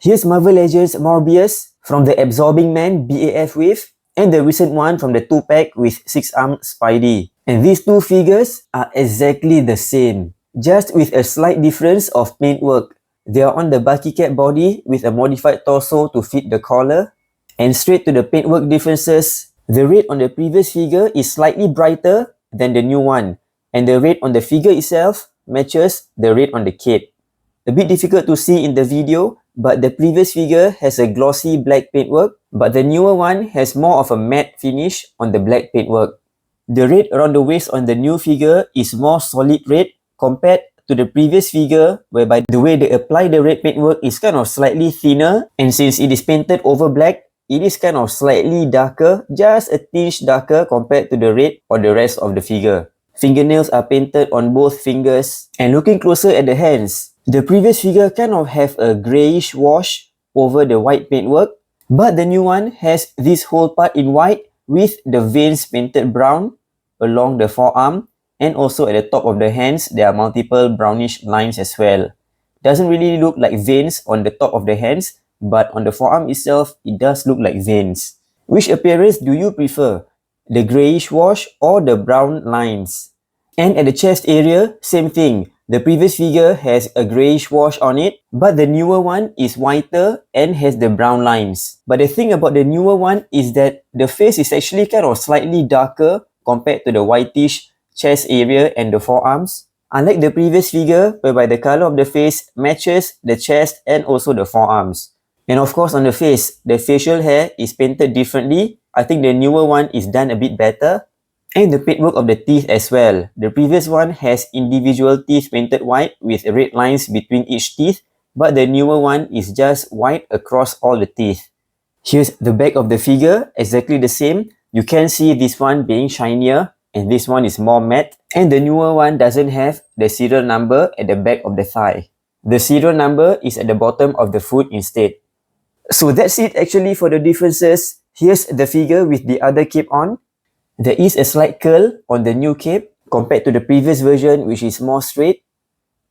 Here's Marvel Legends Morbius from the Absorbing Man BAF wave, and the recent one from the 2-pack with 6-arm Spidey. And these two figures are exactly the same, just with a slight difference of paintwork. They are on the bulky cap body with a modified torso to fit the collar. And straight to the paintwork differences, the red on the previous figure is slightly brighter than the new one, and the red on the figure itself matches the red on the cape. A bit difficult to see in the video, but the previous figure has a glossy black paintwork, but the newer one has more of a matte finish on the black paintwork. The red around the waist on the new figure is more solid red compared to the previous figure, whereby the way they apply the red paintwork is kind of slightly thinner, and since it is painted over black, it is kind of slightly darker, just a tinge darker compared to the red on the rest of the figure. Fingernails are painted on both fingers, and looking closer at the hands, the previous figure kind of have a greyish wash over the white paintwork, but the new one has this whole part in white with the veins painted brown along the forearm, and also at the top of the hands there are multiple brownish lines as well. Doesn't really look like veins on the top of the hands, but on the forearm itself it does look like veins. Which appearance do you prefer? The greyish wash or the brown lines? And at the chest area, same thing. The previous figure has a greyish wash on it, but the newer one is whiter and has the brown lines. But the thing about the newer one is that the face is actually kind of slightly darker compared to the whitish chest area and the forearms. Unlike the previous figure, whereby the color of the face matches the chest and also the forearms. And of course on the face, the facial hair is painted differently. I think the newer one is done a bit better. And the paintwork of the teeth as well. The previous one has individual teeth painted white with red lines between each teeth, but the newer one is just white across all the teeth. Here's the back of the figure, exactly the same. You can see this one being shinier, and this one is more matte. And the newer one doesn't have the serial number at the back of the thigh. The serial number is at the bottom of the foot instead. So that's it actually for the differences. Here's the figure with the other cape on. There is a slight curl on the new cape compared to the previous version, which is more straight.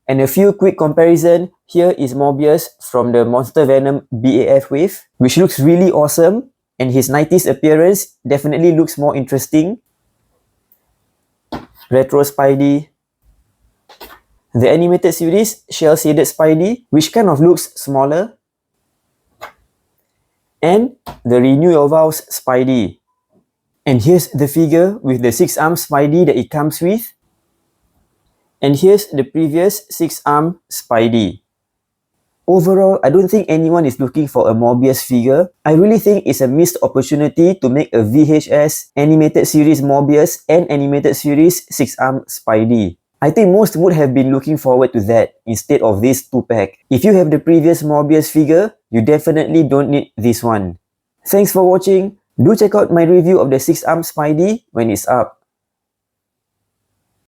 And a few quick comparison. Here is Morbius from the Monster Venom BAF wave, which looks really awesome, and his 90s appearance definitely looks more interesting. Retro Spidey. The animated series shell-shaded Spidey, which kind of looks smaller. And the Renew Your Vows Spidey. And here's the figure with the 6-arm Spidey that it comes with. And here's the previous 6-arm Spidey. Overall, I don't think anyone is looking for a Morbius figure. I really think it's a missed opportunity to make a VHS animated series Morbius and animated series 6-arm Spidey. I think most would have been looking forward to that instead of this 2-pack. If you have the previous Morbius figure, you definitely don't need this one. Thanks for watching. Do check out my review of the 6-arm Spidey when it's up.